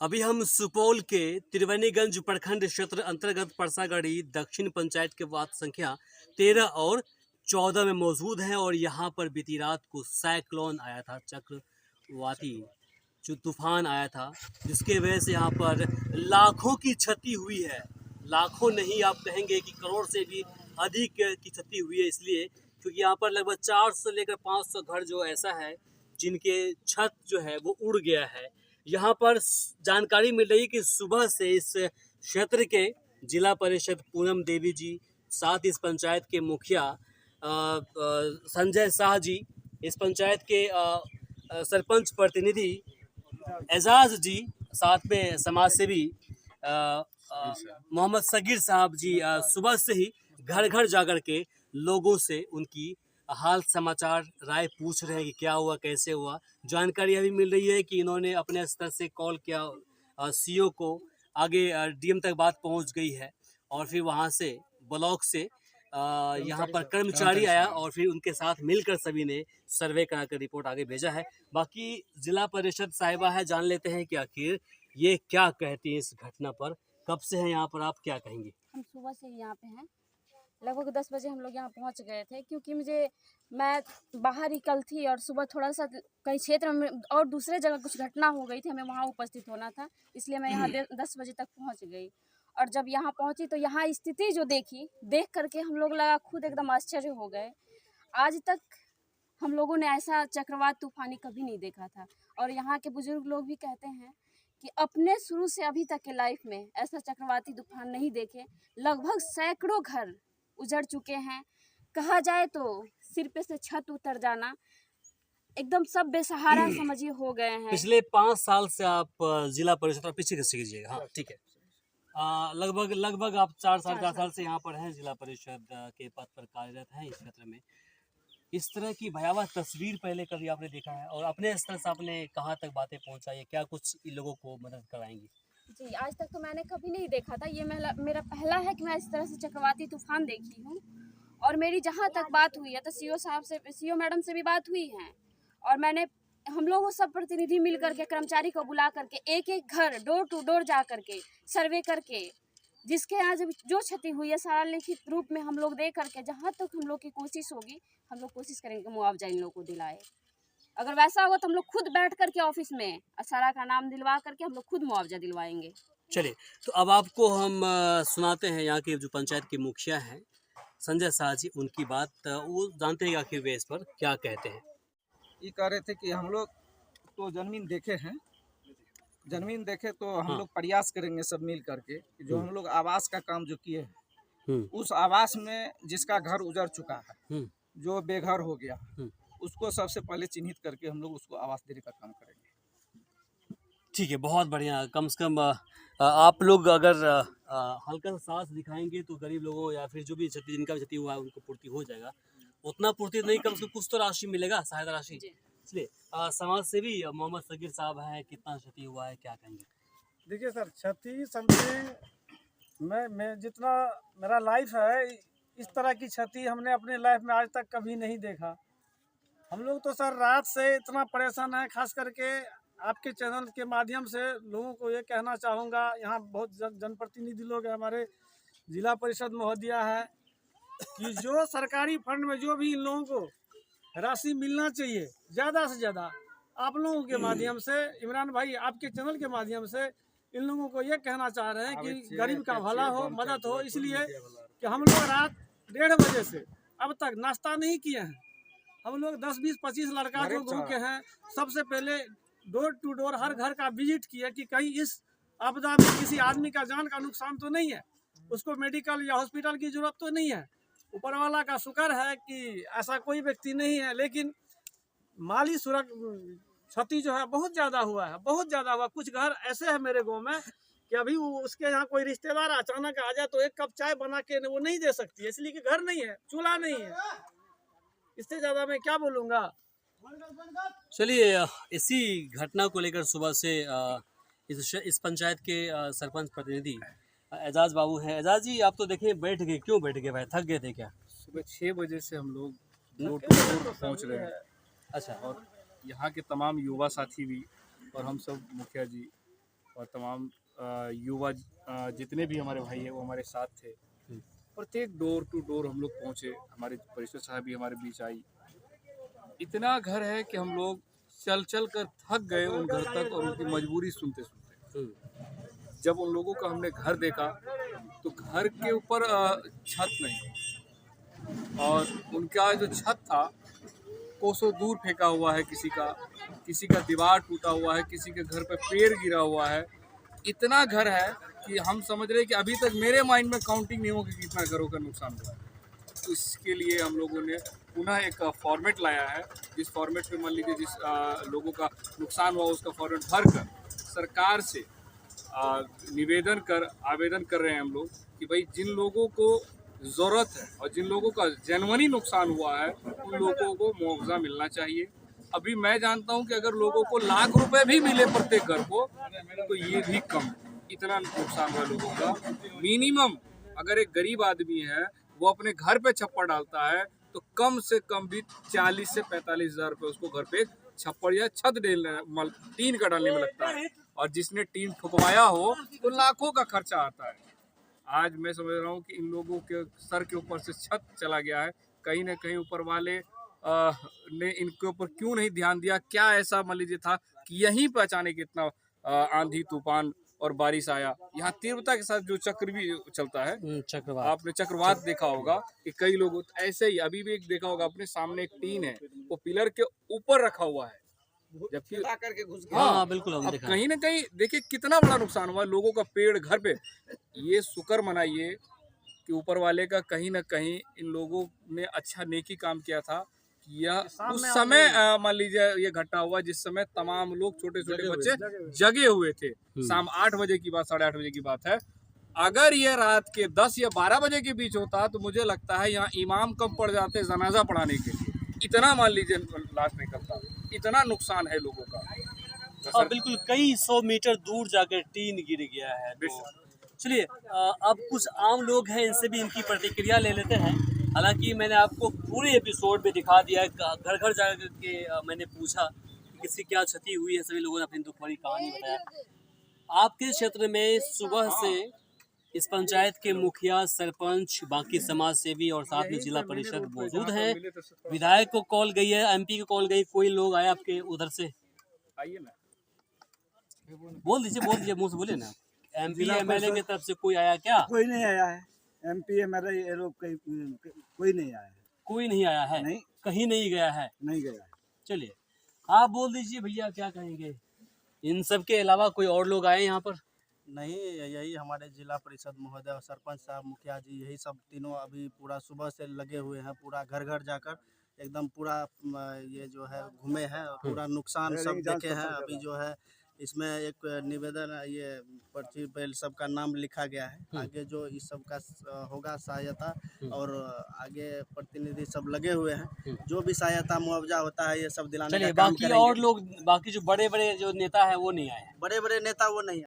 अभी हम सुपौल के त्रिवेणीगंज प्रखंड क्षेत्र अंतर्गत परसागढ़ी दक्षिण पंचायत के वार्ड संख्या 13 और 14 में मौजूद हैं और यहाँ पर बीती रात को साइक्लोन आया था, चक्रवाती जो तूफान आया था, जिसके वजह से यहाँ पर लाखों की क्षति हुई है। लाखों नहीं, आप कहेंगे कि करोड़ से भी अधिक की क्षति हुई है, इसलिए क्योंकि यहाँ पर लगभग 400 से लेकर 500 घर जो ऐसा है जिनके छत जो है वो उड़ गया है। यहाँ पर जानकारी मिल रही है कि सुबह से इस क्षेत्र के जिला परिषद पूनम देवी जी, साथ इस पंचायत के मुखिया संजय शाह जी, इस पंचायत के सरपंच प्रतिनिधि एजाज जी, साथ में समाज सेवी मोहम्मद सगीर साहब जी सुबह से ही घर घर जाकर के लोगों से उनकी हाल समाचार राय पूछ रहे हैं कि क्या हुआ, कैसे हुआ। जानकारी अभी मिल रही है कि इन्होंने अपने स्तर से कॉल किया सीओ को, आगे डीएम तक बात पहुंच गई है और फिर वहां से ब्लॉक से यहाँ पर कर्मचारी आया और फिर उनके साथ मिलकर सभी ने सर्वे कराकर रिपोर्ट आगे भेजा है। बाकी जिला परिषद साहिबा है, जान लेते हैं कि आखिर ये क्या कहती है इस घटना पर। कब से है यहाँ पर, आप क्या कहेंगे? हम सुबह से यहाँ पे हैं, लगभग 10 बजे हम लोग यहाँ पहुँच गए थे, क्योंकि मैं बाहर ही कल थी और सुबह थोड़ा सा कहीं क्षेत्र में और दूसरे जगह कुछ घटना हो गई थी, हमें वहाँ उपस्थित होना था, इसलिए मैं यहाँ 10 बजे तक पहुँच गई। और जब यहाँ पहुँची तो यहाँ स्थिति जो देख करके हम लोग लगा खुद एकदम आश्चर्य हो गए। आज तक हम लोगों ने ऐसा चक्रवात तूफानी कभी नहीं देखा था और यहाँ के बुजुर्ग लोग भी कहते हैं कि अपने शुरू से अभी तक के लाइफ में ऐसा चक्रवाती तूफान नहीं देखे। लगभग सैकड़ों घर उजड़ चुके हैं, कहा जाए तो सिर पे से छत उतर जाना, एकदम सब बेसहारा समझिए हो गए हैं। पिछले 5 साल से आप जिला परिषद और पीछे कैसे कीजिएगा, हाँ ठीक है, लगभग आप 4 साल से यहाँ पर हैं, जिला परिषद के पद पर कार्यरत हैं इस क्षेत्र में। इस तरह की भयावह तस्वीर पहले कभी आपने देखा है और अपने स्तर से आपने कहाँ तक बातें पहुँचाई है, क्या कुछ इन लोगों को मदद कराएंगी? जी, आज तक तो मैंने कभी नहीं देखा था, ये मेरा पहला है कि मैं इस तरह से चक्रवाती तूफान देखी हूँ। और मेरी जहाँ तक बात हुई है तो सीओ मैडम से भी बात हुई है और हम लोग वो सब प्रतिनिधि मिल करके कर्मचारी को बुला करके एक एक घर डोर टू डोर जा करके सर्वे करके जिसके यहाँ जो क्षति हुई है सारा लिखित रूप में हम लोग दे करके, जहाँ तक हम लोग की कोशिश होगी हम लोग कोशिश करेंगे मुआवजा इन लोगों को दिलाए। अगर वैसा होगा तो हम लोग खुद बैठ करके ऑफिस में सारा का नाम दिलवा करके हम लोग खुद मुआवजा दिलवाएंगे। चलिए, तो अब आपको हम सुनाते हैं यहाँ के जो पंचायत के मुखिया हैं संजय शाह जी, उनकी बात। वो जानते हैं आखिर वे इस पर क्या कहते हैं। ये कह रहे थे कि हम लोग तो जमीन देखे हैं, जमीन देखे तो हम लोग प्रयास करेंगे सब मिल करके कि जो हम लोग आवास का काम जो किए हैं उस आवास में जिसका घर उजड़ चुका है, जो बेघर हो गया, उसको सबसे पहले चिन्हित करके हम लोग उसको आवास देने का काम करेंगे। ठीक है, बहुत बढ़िया। कम से कम आप लोग अगर हल्का सा साथ दिखाएंगे तो गरीब लोगों या फिर जो भी क्षति जिनका भी क्षति हुआ है उनको पूर्ति हो जाएगा। उतना पूर्ति नहीं, कम से कम कुछ तो राशि मिलेगा, सहायता राशि। इसलिए समाज सेवी मोहम्मद सगीर साहब हैं, कितना क्षति हुआ है क्या कहेंगे? देखिए सर, क्षति समझे मैं जितना मेरा लाइफ है, इस तरह की क्षति हमने अपने लाइफ में आज तक कभी नहीं देखा। हम लोग तो सर रात से इतना परेशान है, खास करके आपके चैनल के माध्यम से लोगों को ये कहना चाहूँगा, यहाँ बहुत जनप्रतिनिधि लोग हैं, हमारे जिला परिषद महोदया है, कि जो सरकारी फंड में जो भी इन लोगों को राशि मिलना चाहिए ज़्यादा से ज़्यादा, आप लोगों के माध्यम से, इमरान भाई आपके चैनल के माध्यम से इन लोगों को ये कहना चाह रहे हैं कि गरीब का भला हो, मदद हो। इसलिए कि हम लोग रात 1:30 बजे से अब तक नाश्ता नहीं किए हैं। हम लोग 10, 20, 25 लड़का जो घूम के हैं, सबसे पहले डोर टू डोर हर घर का विजिट किया कि कहीं इस आपदा में किसी आदमी का जान का नुकसान तो नहीं है, उसको मेडिकल या हॉस्पिटल की जरूरत तो नहीं है। ऊपर वाला का शुक्र है कि ऐसा कोई व्यक्ति नहीं है, लेकिन माली क्षति जो है बहुत ज़्यादा हुआ है, बहुत ज़्यादा हुआ। कुछ घर ऐसे है मेरे गांव में कि अभी उसके यहाँ कोई रिश्तेदार अचानक आ जाए तो एक कप चाय बना के वो नहीं दे सकती है, इसलिए कि घर नहीं है, चूल्हा नहीं है। इससे ज़्यादा मैं क्या बोलूँगा। चलिए, इसी घटना को लेकर सुबह से इस पंचायत के सरपंच प्रतिनिधि एजाज बाबू हैं। एजाज जी, आप तो देखें बैठ गए, क्यों बैठ गए भाई, थक गए थे क्या? सुबह 6 बजे से हम लोग डोर टू डोर पहुँच रहे हैं। अच्छा। और यहाँ के तमाम युवा साथी भी और हम सब मुखिया जी और तमाम युवा जितने भी हमारे भाई हैं वो हमारे साथ थे। प्रत्येक डोर टू डोर हम लोग पहुँचे, हमारे परिषद साहब भी हमारे बीच आई। इतना घर है कि हम लोग चल चल कर थक गए उन घर तक, और उनकी मजबूरी सुनते सुनते। जब उन लोगों का हमने घर देखा तो घर के ऊपर छत नहीं, और उनका जो छत था कोसों दूर फेंका हुआ है, किसी का दीवार टूटा हुआ है, किसी के घर पे पेड़ गिरा हुआ है। इतना घर है कि हम समझ रहे हैं कि अभी तक मेरे माइंड में काउंटिंग नहीं हो कि कितना घरों का नुकसान हुआ है। तो इसके लिए हम लोगों ने पुनः एक फॉर्मेट लाया है, जिस फॉर्मेट पे मान लीजिए जिस लोगों का नुकसान हुआ उसका फॉर्मेट भर कर सरकार से आवेदन कर रहे हैं हम लोग कि भाई जिन लोगों को ज़रूरत है और जिन लोगों का जनवनी नुकसान हुआ है उन लोगों को मुआवजा मिलना चाहिए। अभी मैं जानता हूं कि अगर लोगों को लाख रुपए भी मिले प्रत्येक घर को तो ये भी कम, इतना नुकसान हुआ लोगों का। मिनिमम अगर एक गरीब आदमी है वो अपने घर पे छप्पर डालता है तो कम से कम भी 40 से 45 हज़ार रुपये उसको घर पे छप्पर या छत टीन का डालने में लगता है, और जिसने टीन ठुकवाया हो तो लाखों का खर्चा आता है। आज मैं समझ रहा हूँ कि इन लोगों के सर के ऊपर से छत चला गया है। कहीं ना कहीं ऊपर वाले ने इनके ऊपर क्यों नहीं ध्यान दिया? क्या ऐसा मान लीजिए था कि यहीं पर अचानक इतना आंधी तूफान और बारिश आया? यहाँ तीव्रता के साथ जो चक्र भी चलता है, चक्रवात, आपने चक्रवात देखा होगा कि कई लोग ऐसे ही अभी भी एक देखा होगा, अपने सामने एक टीन है वो पिलर के ऊपर रखा हुआ है, जबकि करके घुस गया। हाँ बिल्कुल हम अब देखा। कहीं ना कहीं देखिए कितना बड़ा नुकसान हुआ लोगों का, पेड़ घर पे। ये शुक्र मनाइए कि ऊपर वाले का कहीं ना कहीं इन लोगों ने अच्छा नेकी काम किया था। यह उस समय मान लीजिए ये घटना हुआ जिस समय तमाम लोग छोटे छोटे बच्चे जगे हुए थे। शाम 8 बजे की बात, 8:30 बजे की बात है। अगर ये रात के 10 या 12 बजे के बीच होता तो मुझे लगता है यहाँ इमाम कम पड़ जाते जनाजा पढ़ाने के लिए। इतना मान लीजिए लाश निकलता, इतना नुकसान है लोगों का। हाँ बिल्कुल, कई 100 मीटर दूर जाकर टीन गिर गया है। तो चलिए अब कुछ आम लोग हैं, इनसे भी इनकी प्रतिक्रिया ले लेते हैं। हालांकि मैंने आपको पूरे एपिसोड में दिखा दिया है, घर घर जा के मैंने पूछा कि किसी क्या क्षति हुई है, सभी लोगों ने अपनी दुख भरी कहानी बताया। आपके क्षेत्र में सुबह से इस पंचायत के मुखिया, सरपंच, बाकी समाज सेवी और साथ में जिला परिषद मौजूद हैं। विधायक को कॉल गई है, MP को कॉल गई, कोई लोग आए आपके उधर से? आइए ना, बोल दीजिए मुंह से बोलिए ना। MP MLA की तरफ से कोई आया क्या? कोई नहीं आया है। MP MLA ये लोग कोई नहीं आया है। कोई नहीं आया है? नहीं, कहीं नहीं गया है? नहीं गया। चलिए आप बोल दीजिए भैया, क्या कहेंगे? इन सब के अलावा कोई और लोग आए यहाँ पर? नहीं, यही हमारे जिला परिषद महोदय और सरपंच साहब, मुखिया जी, यही सब तीनों अभी पूरा सुबह से लगे हुए हैं। पूरा घर घर जाकर एकदम पूरा ये जो है घूमे हैं, पूरा नुकसान सब देखे हैं। अभी जो है इसमें एक निवेदन, ये पर्ची पे सबका नाम लिखा गया है। आगे जो इस सब का होगा सहायता, और आगे प्रतिनिधि सब लगे हुए हैं, जो भी सहायता मुआवजा होता है ये सब दिलाने का काम बाकी करेंगे। और लोग, बाकी जो बड़े बड़े जो नेता है वो नहीं आए? बड़े बड़े नेता वो नहीं